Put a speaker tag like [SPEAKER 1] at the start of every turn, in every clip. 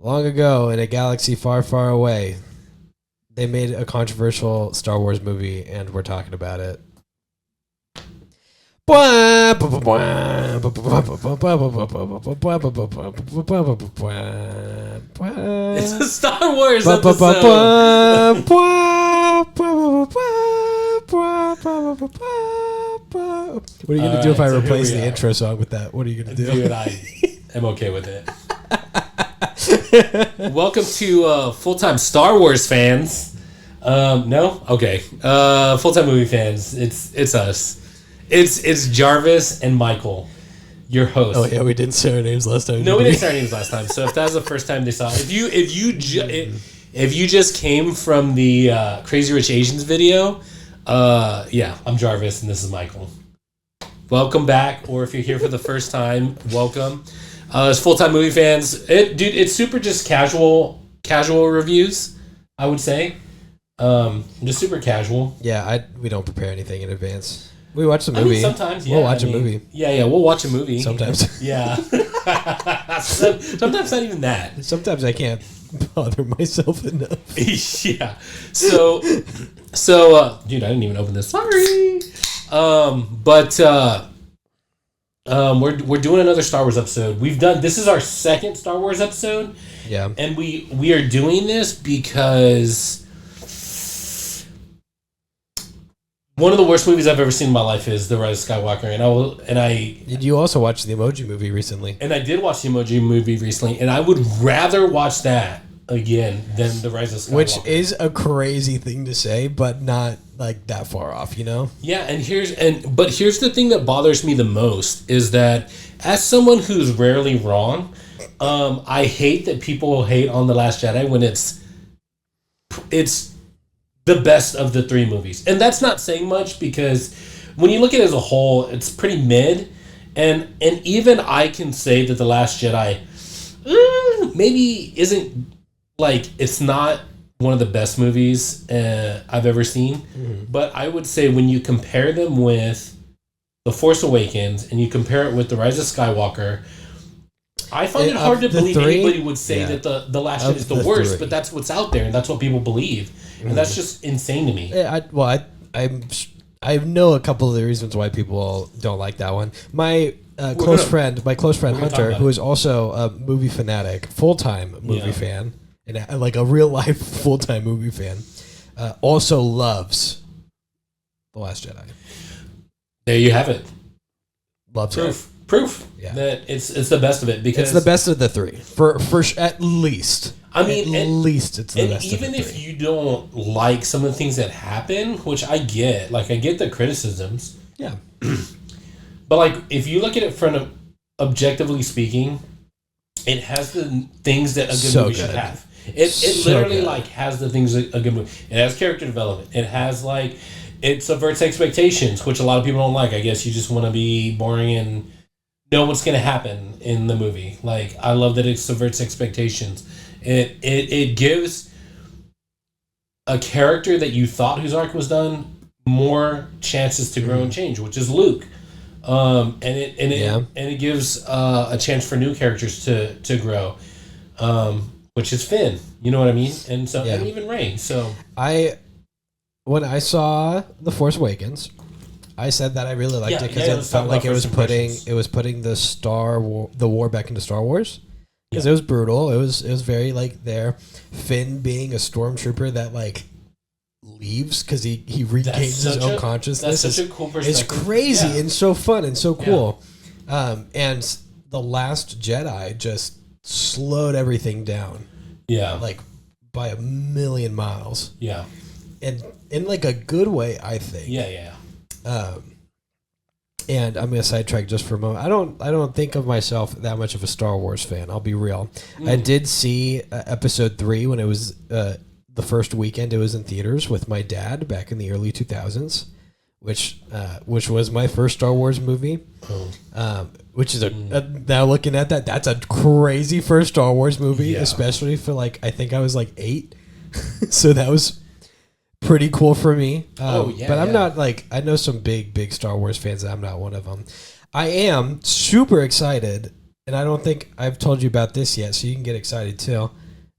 [SPEAKER 1] Long ago, in a galaxy far, far away, they made a controversial Star Wars movie, and we're talking about it.
[SPEAKER 2] It's a Star Wars episode.
[SPEAKER 1] What are you going to do if I replace the intro song with that? What are you going to do?
[SPEAKER 2] Dude, I am okay with it. Welcome to full-time Star Wars fans. No? Okay. Full-time movie fans. It's us. It's Jarvis and Michael, your hosts.
[SPEAKER 1] Oh yeah, we didn't say our names last time.
[SPEAKER 2] No, we didn't say our names last time. So if that was the first time they saw it, if you just came from the Crazy Rich Asians video, yeah, I'm Jarvis and this is Michael. Welcome back, or if you're here for the first time, welcome. As full-time movie fans, it's super just casual reviews, I would say. Just super casual.
[SPEAKER 1] Yeah, we don't prepare anything in advance. We watch the movie.
[SPEAKER 2] Sometimes, yeah.
[SPEAKER 1] We'll watch a movie.
[SPEAKER 2] Yeah, we'll watch a movie.
[SPEAKER 1] Sometimes.
[SPEAKER 2] Yeah. Sometimes not even that.
[SPEAKER 1] Sometimes I can't bother myself enough.
[SPEAKER 2] Yeah. So, dude, I didn't even open this. Sorry. We're doing another Star Wars episode. This is our second Star Wars episode.
[SPEAKER 1] Yeah.
[SPEAKER 2] And we are doing this because one of the worst movies I've ever seen in my life is The Rise of Skywalker,
[SPEAKER 1] Did you also watch the Emoji Movie recently?
[SPEAKER 2] And I did watch the Emoji Movie recently, and I would rather watch that again than The Rise of Skywalker.
[SPEAKER 1] Which is a crazy thing to say, but not like that far off, you know?
[SPEAKER 2] Yeah, but here's the thing that bothers me the most is that as someone who's rarely wrong, I hate that people hate on The Last Jedi when it's the best of the three movies. And that's not saying much because when you look at it as a whole, it's pretty mid. And even I can say that The Last Jedi maybe isn't, like, it's not one of the best movies I've ever seen. Mm-hmm. But I would say when you compare them with The Force Awakens and you compare it with The Rise of Skywalker, I find it hard to believe anybody would say that the Last Jedi is the worst, but that's what's out there and that's what people believe. And that's just insane to me.
[SPEAKER 1] I know a couple of the reasons why people don't like that one. My close friend Hunter, who is also a movie fanatic, full-time movie fan, and like a real life full-time movie fan, also loves The Last Jedi.
[SPEAKER 2] There you have it.
[SPEAKER 1] Loves
[SPEAKER 2] Proof that it's the best of it because
[SPEAKER 1] it's the best of the three for at least.
[SPEAKER 2] I mean,
[SPEAKER 1] at least it's the best.
[SPEAKER 2] And even
[SPEAKER 1] of the
[SPEAKER 2] if
[SPEAKER 1] three.
[SPEAKER 2] you don't like some of the things that happen, which I get, like I get the criticisms.
[SPEAKER 1] Yeah.
[SPEAKER 2] But like, if you look at it from objectively speaking, it has the things that a good movie should have. It literally like has the things a good movie. It has character development. It has like it subverts expectations, which a lot of people don't like. I guess you just want to be boring and know what's going to happen in the movie. Like I love that it subverts expectations. It gives a character that you thought whose arc was done more chances to grow and change, which is Luke. And it gives a chance for new characters to grow, which is Finn. You know what I mean? And so and even Rey. So
[SPEAKER 1] when I saw The Force Awakens, I said that I really liked it because it felt like it was putting the war back into Star Wars. Because it was brutal. It was very like there. Finn being a stormtrooper that like leaves because he regains his own consciousness.
[SPEAKER 2] That's such a cool perspective.
[SPEAKER 1] It's crazy and so fun and so cool. And The Last Jedi just slowed everything down. Yeah. Like by a million miles.
[SPEAKER 2] Yeah.
[SPEAKER 1] And in like a good way, I think.
[SPEAKER 2] Yeah.
[SPEAKER 1] And I'm going to sidetrack just for a moment. I don't think of myself that much of a Star Wars fan. I'll be real. I did see episode 3 when it was the first weekend it was in theaters with my dad back in the early 2000s, which was my first Star Wars movie. Which is now looking at that's a crazy first Star Wars movie, especially for like I think I was like 8, so that was pretty cool for me. But I'm not like, I know some big Star Wars fans, and I'm not one of them. I am super excited and I don't think I've told you about this yet, so you can get excited too,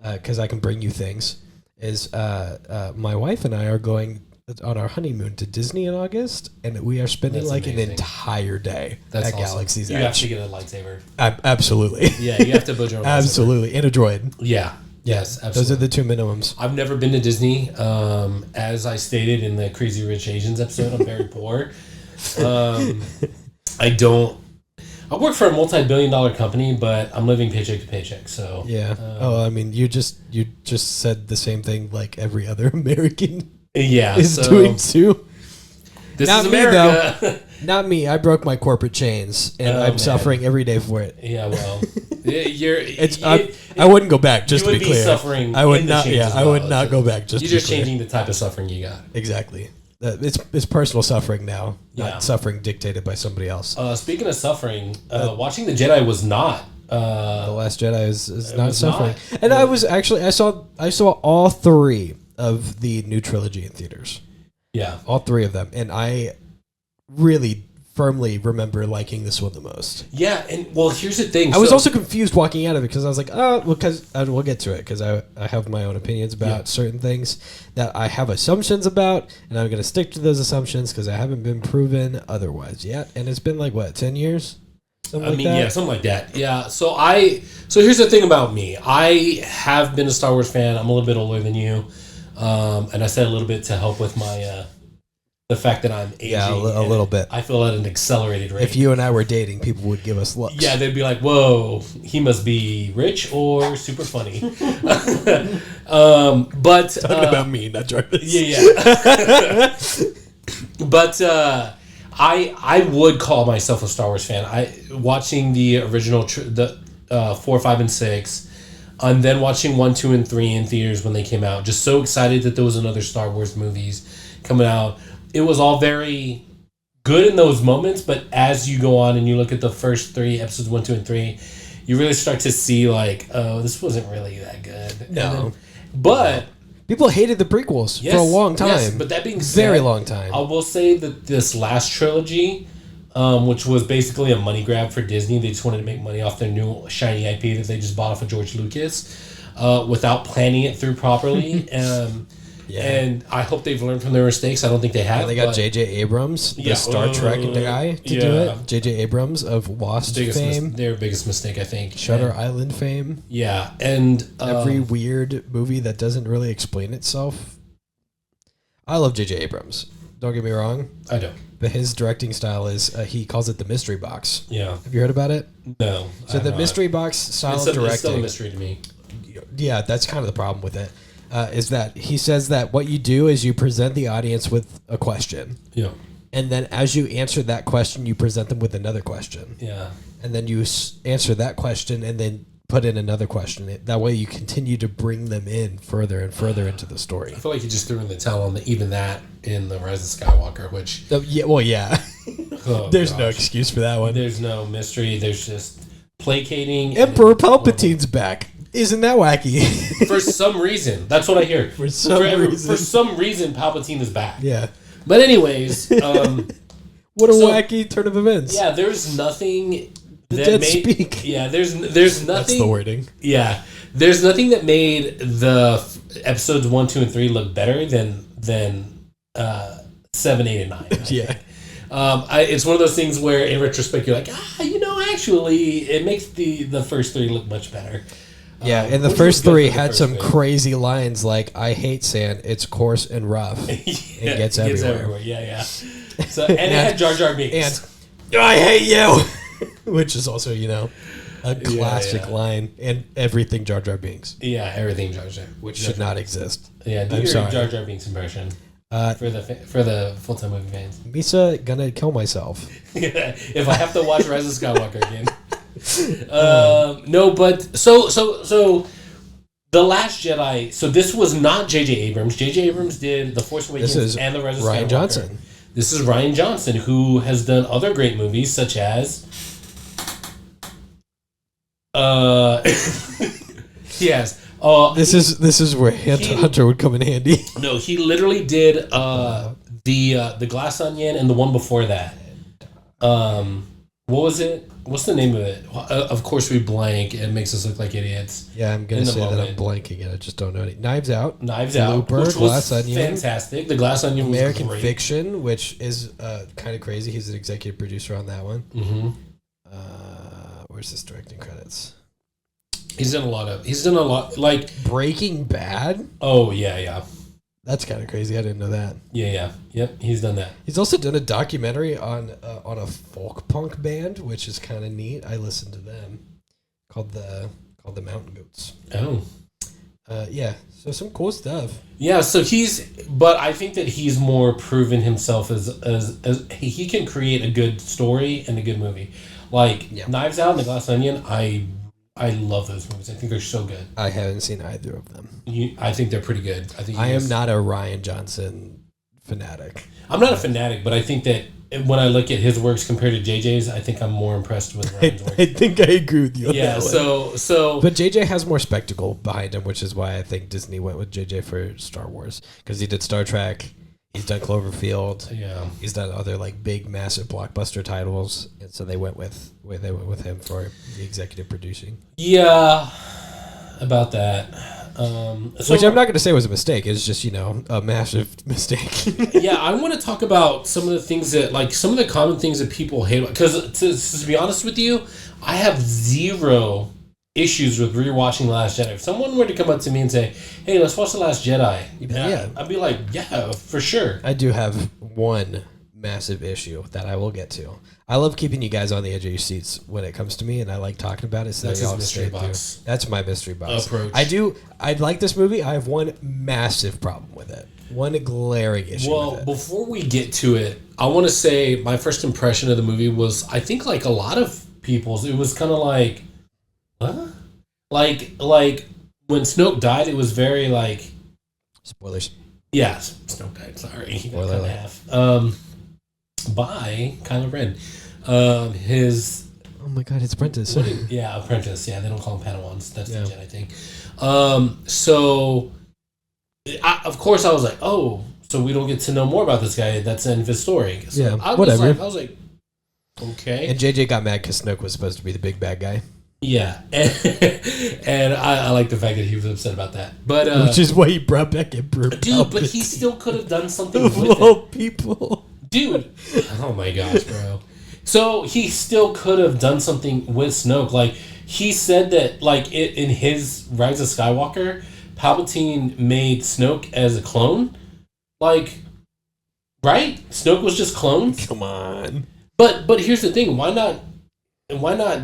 [SPEAKER 1] because I can bring you things. Is my wife and I are going on our honeymoon to Disney in August, and we are spending an entire day at awesome. Galaxy's Edge.
[SPEAKER 2] You have to get a lightsaber.
[SPEAKER 1] Absolutely.
[SPEAKER 2] Yeah, you have to build your own
[SPEAKER 1] absolutely, and a droid.
[SPEAKER 2] Yeah. Yes, absolutely.
[SPEAKER 1] Those are the two minimums.
[SPEAKER 2] I've never been to Disney. As I stated in the Crazy Rich Asians episode, I'm very poor. I work for a multi-billion-dollar company, but I'm living paycheck to paycheck. So
[SPEAKER 1] yeah. I mean, you just said the same thing like every other American.
[SPEAKER 2] Yeah,
[SPEAKER 1] is doing too.
[SPEAKER 2] This is America.
[SPEAKER 1] Me, though. Not me. I broke my corporate chains, and I'm suffering every day for it.
[SPEAKER 2] Yeah, well,
[SPEAKER 1] I wouldn't go back. Just to be clear,
[SPEAKER 2] suffering.
[SPEAKER 1] I would not. Yeah, I would not go back.
[SPEAKER 2] You're just changing the type of suffering you got.
[SPEAKER 1] Exactly. It's personal suffering now, not suffering dictated by somebody else.
[SPEAKER 2] Speaking of suffering, watching the Jedi was not.
[SPEAKER 1] The Last Jedi is not suffering, and I was actually I saw all three of the new trilogy in theaters.
[SPEAKER 2] Yeah,
[SPEAKER 1] all three of them, and I really firmly remember liking this one the most.
[SPEAKER 2] Yeah, and well, here's the thing.
[SPEAKER 1] I was also confused walking out of it because I was like, we'll get to it because I have my own opinions about certain things that I have assumptions about, and I'm going to stick to those assumptions because I haven't been proven otherwise yet. And it's been 10 years?
[SPEAKER 2] Something like that. Yeah. So here's the thing about me. I have been a Star Wars fan. I'm a little bit older than you. And I said a little bit to help with my the fact that I'm aging.
[SPEAKER 1] Yeah, a little bit.
[SPEAKER 2] I feel at an accelerated rate.
[SPEAKER 1] If you and I were dating, people would give us looks.
[SPEAKER 2] Yeah, they'd be like, "Whoa, he must be rich or super funny." But
[SPEAKER 1] talking about me, not Jarvis.
[SPEAKER 2] Yeah. But I would call myself a Star Wars fan. Watching the original 4, 5, and 6. And then watching 1, 2, and 3 in theaters when they came out. Just so excited that there was another Star Wars movies coming out. It was all very good in those moments, but as you go on and you look at the first 3 episodes, 1, 2, and 3, you really start to see this wasn't really that good.
[SPEAKER 1] No.
[SPEAKER 2] But
[SPEAKER 1] people hated the prequels for a long time. Yes,
[SPEAKER 2] but that being said,
[SPEAKER 1] very long time.
[SPEAKER 2] I will say that this last trilogy, which was basically a money grab for Disney. They just wanted to make money off their new shiny IP that they just bought off of George Lucas without planning it through properly. And I hope they've learned from their mistakes. I don't think they have.
[SPEAKER 1] Yeah, they got J.J. Abrams, the Star Trek guy, to do it. J.J. Abrams of Lost fame.
[SPEAKER 2] Their biggest mistake, I think.
[SPEAKER 1] Shutter Island fame.
[SPEAKER 2] Yeah, and
[SPEAKER 1] every weird movie that doesn't really explain itself. I love J.J. Abrams. Don't get me wrong.
[SPEAKER 2] I don't.
[SPEAKER 1] But his directing style is, he calls it the mystery box.
[SPEAKER 2] Yeah.
[SPEAKER 1] Have you heard about it?
[SPEAKER 2] No.
[SPEAKER 1] So the mystery box style of directing. It's
[SPEAKER 2] still a mystery to me.
[SPEAKER 1] Yeah, that's kind of the problem with it. Is that he says that what you do is you present the audience with a question.
[SPEAKER 2] Yeah.
[SPEAKER 1] And then as you answer that question, you present them with another question.
[SPEAKER 2] Yeah.
[SPEAKER 1] And then you answer that question and then put in another question. That way you continue to bring them in further and further into the story.
[SPEAKER 2] I feel like you just threw in the towel on even that in The Rise of Skywalker, which...
[SPEAKER 1] yeah. There's no excuse for that one.
[SPEAKER 2] There's no mystery. There's just placating.
[SPEAKER 1] Emperor Palpatine's back. Isn't that wacky?
[SPEAKER 2] For some reason. That's what I hear.
[SPEAKER 1] For some
[SPEAKER 2] reason, Palpatine is back.
[SPEAKER 1] Yeah.
[SPEAKER 2] But anyways...
[SPEAKER 1] what a wacky turn of events.
[SPEAKER 2] Yeah, there's nothing...
[SPEAKER 1] speak.
[SPEAKER 2] Yeah, there's nothing...
[SPEAKER 1] That's the wording.
[SPEAKER 2] Yeah. There's nothing that made the episodes 1, 2, and 3 look better than 7, 8, and 9.
[SPEAKER 1] Yeah.
[SPEAKER 2] It's one of those things where in retrospect you're like, actually it makes the first 3 look much better.
[SPEAKER 1] Yeah, and the first 3 had some crazy lines like, I hate sand, it's coarse and rough. It gets everywhere.
[SPEAKER 2] Yeah. So, and it had Jar Jar Binks.
[SPEAKER 1] And I hate you! Which is also, a classic line. And everything Jar Jar Binks.
[SPEAKER 2] Yeah, everything Jar Jar.
[SPEAKER 1] Which should not exist.
[SPEAKER 2] Yeah, do your Jar Jar Binks impression. For the full-time movie fans.
[SPEAKER 1] Misa gonna kill myself.
[SPEAKER 2] If I have to watch Rise of Skywalker again. No, but so The Last Jedi. So this was not J.J. Abrams. J.J. Abrams did The Force Awakens and The Rise of Skywalker.
[SPEAKER 1] Rian Johnson.
[SPEAKER 2] This is Rian Johnson, who has done other great movies such as. He has.
[SPEAKER 1] This is where Hunter would come in handy.
[SPEAKER 2] No, he literally did the Glass Onion and the one before that. What was it? What's the name of it? Of course, we blank. It makes us look like idiots.
[SPEAKER 1] Yeah, I'm gonna say that I'm blanking and I just don't know any. Knives Out,
[SPEAKER 2] Looper,
[SPEAKER 1] which Glass Onion,
[SPEAKER 2] fantastic. The Glass Onion,
[SPEAKER 1] American
[SPEAKER 2] was great.
[SPEAKER 1] Fiction, which is kind of crazy. He's an executive producer on that one.
[SPEAKER 2] Mm-hmm.
[SPEAKER 1] Where's his directing credits?
[SPEAKER 2] He's done a lot. Like
[SPEAKER 1] Breaking Bad.
[SPEAKER 2] Oh yeah.
[SPEAKER 1] That's kind of crazy. I didn't know that.
[SPEAKER 2] Yeah. Yep, he's done that.
[SPEAKER 1] He's also done a documentary on a folk punk band, which is kind of neat. I listened to them, called the Mountain Goats.
[SPEAKER 2] Oh.
[SPEAKER 1] Yeah. So some cool stuff.
[SPEAKER 2] Yeah. So but I think that he's more proven himself as he can create a good story and a good movie. Like Knives Out and The Glass Onion, I love those movies. I think they're so good.
[SPEAKER 1] I haven't seen either of them.
[SPEAKER 2] I think they're pretty good.
[SPEAKER 1] I am not a Rian Johnson fanatic.
[SPEAKER 2] I'm not a fanatic, but I think that when I look at his works compared to JJ's, I think I'm more impressed with Ryan's work.
[SPEAKER 1] I think I agree with you on that one.
[SPEAKER 2] So
[SPEAKER 1] But JJ has more spectacle behind him, which is why I think Disney went with JJ for Star Wars. Because he did Star Trek, he's done Cloverfield, he's done other like big, massive blockbuster titles, and so they went with him for the executive producing.
[SPEAKER 2] Yeah, about that.
[SPEAKER 1] Which I'm not going to say was a mistake. It's just, a massive mistake.
[SPEAKER 2] Yeah, I want to talk about some of the things that, like, some of the common things that people hate. Because, to be honest with you, I have zero issues with rewatching The Last Jedi. If someone were to come up to me and say, hey, let's watch The Last Jedi, I'd be like, yeah, for sure.
[SPEAKER 1] I do have one massive issue that I will get to. I love keeping you guys on the edge of your seats when it comes to me, and I like talking about it. So
[SPEAKER 2] that's his mystery box.
[SPEAKER 1] That's my mystery box
[SPEAKER 2] approach.
[SPEAKER 1] I like this movie. I have one massive problem with it. One glaring issue with it.
[SPEAKER 2] Well, before we get to it, I want to say my first impression of the movie was, I think like a lot of people's, it was kind of like, huh? Like when Snoke died, it was very like...
[SPEAKER 1] Spoilers.
[SPEAKER 2] Yeah, Snoke died, sorry.
[SPEAKER 1] Spoiler alert.
[SPEAKER 2] By Kylo Ren. His...
[SPEAKER 1] Oh my god, it's Apprentice.
[SPEAKER 2] Apprentice. Yeah, they don't call him Padawans. That's the Jedi thing. So, of course, I was like, oh, so we don't get to know more about this guy. That's the end of his story. So
[SPEAKER 1] whatever.
[SPEAKER 2] I was like, okay.
[SPEAKER 1] And JJ got mad because Snoke was supposed to be the big bad guy.
[SPEAKER 2] Yeah, and I like the fact that he was upset about that. But
[SPEAKER 1] which is why he brought back Emperor Palpatine.
[SPEAKER 2] But he still could have done something with
[SPEAKER 1] it. People.
[SPEAKER 2] Dude, oh my gosh, bro. So he still could have done something with Snoke. Like, he said that, like, in his Rise of Skywalker, Palpatine made Snoke as a clone. Like, right? Snoke was just clones?
[SPEAKER 1] Come on.
[SPEAKER 2] But here's the thing. Why not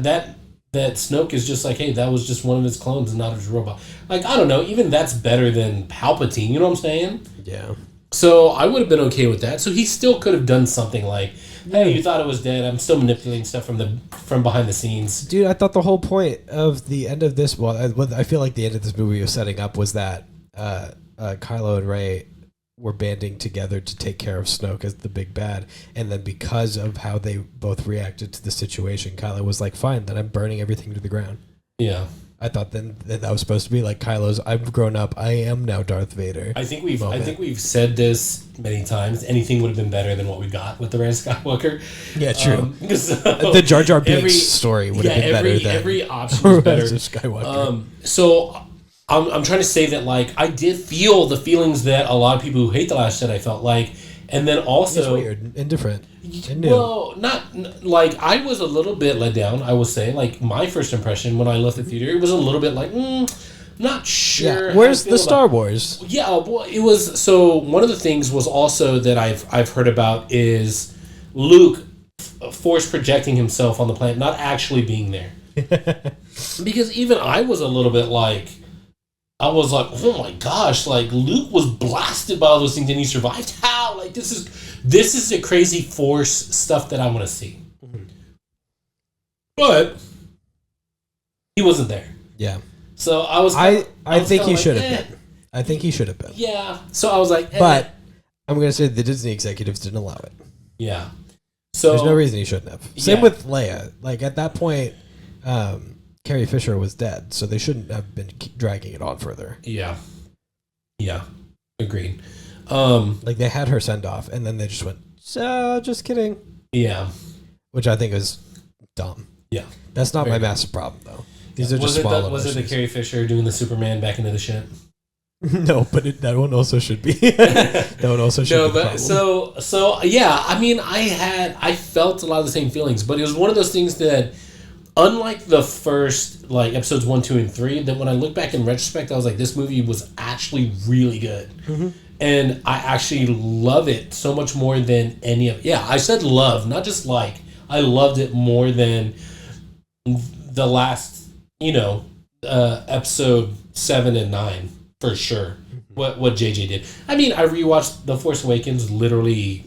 [SPEAKER 2] that Snoke is just like, hey, that was just one of his clones and not his robot. Like, I don't know. Even that's better than Palpatine. You know what I'm saying?
[SPEAKER 1] Yeah.
[SPEAKER 2] So I would have been okay with that. So he still could have done something like, hey, you thought it was dead. I'm still manipulating stuff from behind the scenes.
[SPEAKER 1] Dude, I thought the whole point of the end of this, I feel like the end of this movie was setting up was that Kylo and Rey were banding together to take care of Snoke as the big bad. And then because of how they both reacted to the situation, Kylo was like, fine, then I'm burning everything to the ground.
[SPEAKER 2] Yeah.
[SPEAKER 1] I thought then that was supposed to be like Kylo's, I've grown up, I am now Darth Vader.
[SPEAKER 2] I think we've said this many times. Anything would have been better than what we got with the Rise of Skywalker.
[SPEAKER 1] Yeah, true.
[SPEAKER 2] So
[SPEAKER 1] the Jar Jar Binks story would have been better than
[SPEAKER 2] every option was better.
[SPEAKER 1] Rise of Skywalker.
[SPEAKER 2] So I'm trying to say that, like, I did feel the feelings that a lot of people who hate The Last Jedi felt like, and then also...
[SPEAKER 1] It's weird, indifferent.
[SPEAKER 2] Well, not like, I was a little bit let down, I will say. Like, my first impression when I left the theater, it was a little bit like, not sure.
[SPEAKER 1] Yeah. Where's the Star Wars?
[SPEAKER 2] Yeah, well, it was, so one of the things was also that I've heard about is Luke force projecting himself on the planet, not actually being there. Because even I was a little bit like, I was like, oh my gosh, like, Luke was blasted by all those things and he survived? How? Like, this is the crazy Force stuff that I want to see. Mm-hmm. But he wasn't there.
[SPEAKER 1] Yeah.
[SPEAKER 2] So I was...
[SPEAKER 1] I think he should have been. I think he should have been.
[SPEAKER 2] Yeah. So I was like...
[SPEAKER 1] But I'm going to say the Disney executives didn't allow it.
[SPEAKER 2] Yeah. So
[SPEAKER 1] there's no reason he shouldn't have. Same with Leia. Like, at that point... Carrie Fisher was dead, so they shouldn't have been dragging it on further.
[SPEAKER 2] Yeah. Agreed.
[SPEAKER 1] Like, they had her send off, and then they just went, so, just kidding.
[SPEAKER 2] Yeah.
[SPEAKER 1] Which I think is dumb.
[SPEAKER 2] Yeah.
[SPEAKER 1] That's not my massive problem, though. These are just small
[SPEAKER 2] Was it the Carrie Fisher doing the Superman back into the ship?
[SPEAKER 1] No, but that one also should be. That one also should be.
[SPEAKER 2] But so yeah. I mean, I felt a lot of the same feelings, but it was one of those things that, unlike the first like episodes 1, 2, and 3, that when I look back in retrospect, I was like, this movie was actually really good, and I actually love it so much more than any of. Yeah, I said love, not just like. I loved it more than the last, episode 7 and 9 for sure. What JJ did. I mean, I rewatched The Force Awakens literally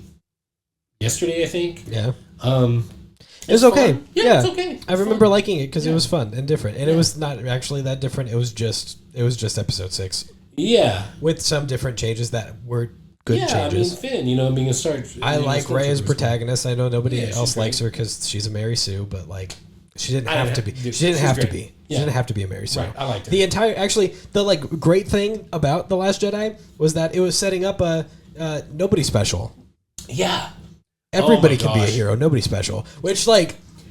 [SPEAKER 2] yesterday, I think.
[SPEAKER 1] Yeah. It was okay.
[SPEAKER 2] Yeah, it's okay.
[SPEAKER 1] I remember liking it because it was fun and different, and it was not actually that different. It was just episode 6.
[SPEAKER 2] Yeah,
[SPEAKER 1] with some different changes that were good changes.
[SPEAKER 2] I mean, Finn, being a start.
[SPEAKER 1] I like Rey as protagonist. I know nobody else likes her because she's a Mary Sue, but like. She didn't have to be. She didn't have to be. She didn't have to be a Mary Sue.
[SPEAKER 2] Right, I liked her.
[SPEAKER 1] The great thing about The Last Jedi was that it was setting up a nobody special.
[SPEAKER 2] Yeah.
[SPEAKER 1] Everybody can be a hero. Nobody special. Which,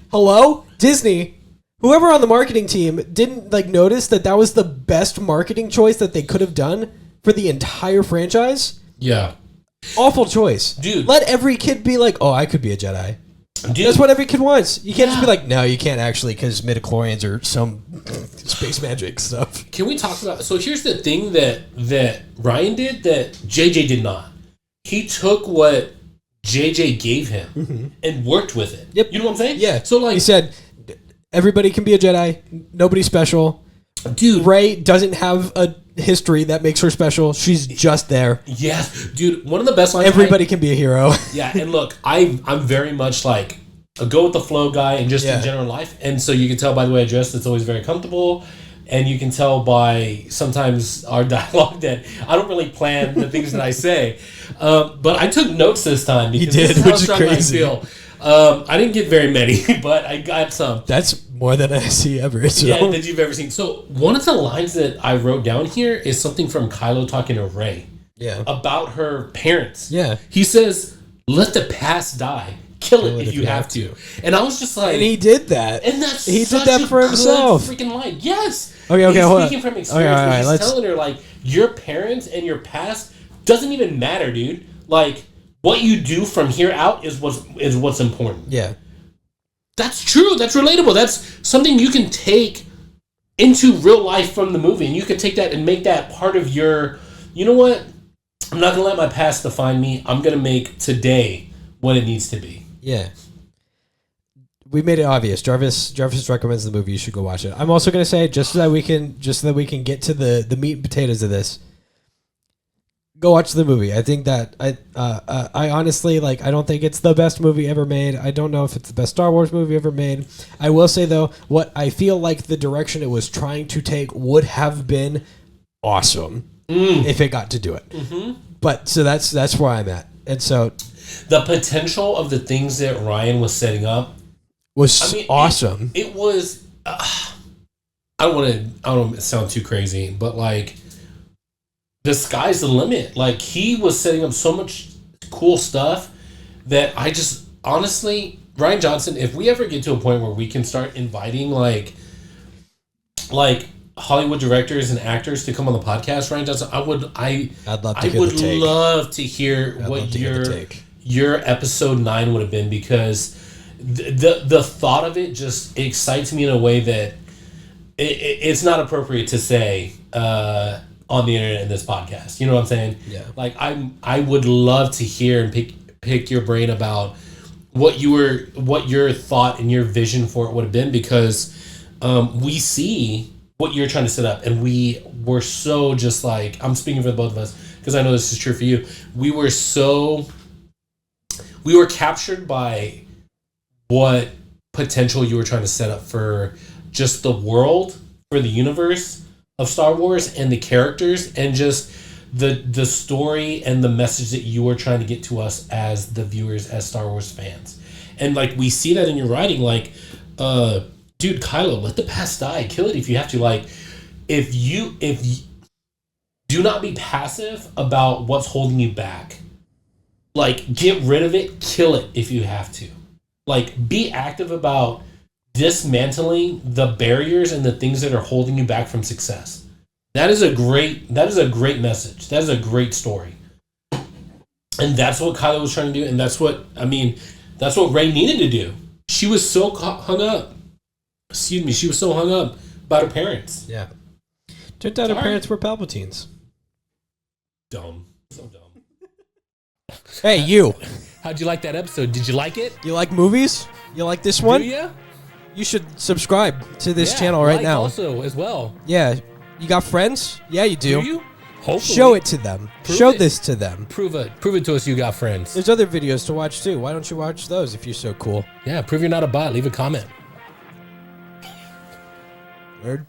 [SPEAKER 1] hello? Disney, whoever on the marketing team didn't, notice that was the best marketing choice that they could have done for the entire franchise?
[SPEAKER 2] Yeah.
[SPEAKER 1] Awful choice.
[SPEAKER 2] Dude.
[SPEAKER 1] Let every kid be like, oh, I could be a Jedi. Dude. That's what every kid wants. You can't just be like, no, you can't actually, because midichlorians are some space magic stuff.
[SPEAKER 2] Can we talk about... So here's the thing that Ryan did that JJ did not. He took what JJ gave him and worked with it.
[SPEAKER 1] Yep.
[SPEAKER 2] You know what I'm saying?
[SPEAKER 1] Yeah.
[SPEAKER 2] So
[SPEAKER 1] he said, everybody can be a Jedi. Nobody special.
[SPEAKER 2] Dude.
[SPEAKER 1] Rey doesn't have a history that makes her special. She's just there.
[SPEAKER 2] Yes. Dude, one of the best lines...
[SPEAKER 1] Everybody can be a hero.
[SPEAKER 2] Yeah, and look, I'm very much like a go with the flow guy and just in general life. And so you can tell by the way I dress, it's always very comfortable. And you can tell by sometimes our dialogue that I don't really plan the things that I say. But I took notes this time because
[SPEAKER 1] you did,
[SPEAKER 2] this is
[SPEAKER 1] which
[SPEAKER 2] how
[SPEAKER 1] is
[SPEAKER 2] strong
[SPEAKER 1] crazy.
[SPEAKER 2] I feel. I didn't get very many, but I got some.
[SPEAKER 1] That's more than I see ever. So.
[SPEAKER 2] Yeah, that you've ever seen. So one of the lines that I wrote down here is something from Kylo talking to Rey.
[SPEAKER 1] Yeah.
[SPEAKER 2] About her parents.
[SPEAKER 1] Yeah.
[SPEAKER 2] He says, let the past die. Kill it if you have to. And I was just like...
[SPEAKER 1] And he did that.
[SPEAKER 2] And that's
[SPEAKER 1] he did that for himself.
[SPEAKER 2] Freaking line. Yes.
[SPEAKER 1] Okay,
[SPEAKER 2] he's
[SPEAKER 1] hold
[SPEAKER 2] speaking
[SPEAKER 1] on.
[SPEAKER 2] from experience. He's telling her, your parents and your past doesn't even matter, dude. What you do from here out is what's important.
[SPEAKER 1] Yeah.
[SPEAKER 2] That's true. That's relatable. That's something you can take into real life from the movie. And you can take that and make that part of your... You know what? I'm not going to let my past define me. I'm going to make today what it needs to be.
[SPEAKER 1] Yeah. We made it obvious. Jarvis recommends the movie. You should go watch it. I'm also going to say, just so that we can get to the meat and potatoes of this, go watch the movie. I think that I honestly I don't think it's the best movie ever made. I don't know if it's the best Star Wars movie ever made. I will say though, what I feel like the direction it was trying to take would have been awesome if it got to do it. Mm-hmm. But so that's where I'm at, and so
[SPEAKER 2] the potential of the things that Ryan was setting up
[SPEAKER 1] was awesome.
[SPEAKER 2] It was. I don't want to sound too crazy, but the sky's the limit. He was setting up so much cool stuff that I just honestly, Ryan Johnson, if we ever get to a point where we can start inviting like Hollywood directors and actors to come on the podcast, Ryan Johnson, I'd love to hear what your episode 9 would have been, because the thought of it just excites me in a way that it's not appropriate to say on the internet in this podcast. You know what I'm saying?
[SPEAKER 1] Yeah.
[SPEAKER 2] I would love to hear and pick your brain about what your thought and your vision for it would have been, because we see what you're trying to set up, and we were so just I'm speaking for the both of us because I know this is true for you. We were captured by what potential you were trying to set up for just the world, for the universe of Star Wars and the characters, and just the story and the message that you were trying to get to us as the viewers, as Star Wars fans. And we see that in your writing, dude, Kylo, let the past die. Kill it if you have to. If you do not be passive about what's holding you back. Get rid of it. Kill it if you have to. Be active about dismantling the barriers and the things that are holding you back from success. That is a great message. That is a great story. And that's what Kylo was trying to do, and that's what Rey needed to do. She was so hung up. Excuse me, she was so hung up about her parents.
[SPEAKER 1] Yeah. Turned out her parents were Palpatines.
[SPEAKER 2] Dumb. So dumb.
[SPEAKER 1] Hey, you.
[SPEAKER 2] How'd you like that episode? Did you like it?
[SPEAKER 1] You like movies? You like this one?
[SPEAKER 2] Do ya?
[SPEAKER 1] You should subscribe to this channel right now.
[SPEAKER 2] Also, as well.
[SPEAKER 1] Yeah. You got friends? Yeah, you do.
[SPEAKER 2] Do you? Hopefully.
[SPEAKER 1] Show it to them. Show this to them.
[SPEAKER 2] Prove it. Prove it to us you got friends.
[SPEAKER 1] There's other videos to watch too. Why don't you watch those if you're so cool?
[SPEAKER 2] Yeah, prove you're not a bot. Leave a comment.
[SPEAKER 1] Word.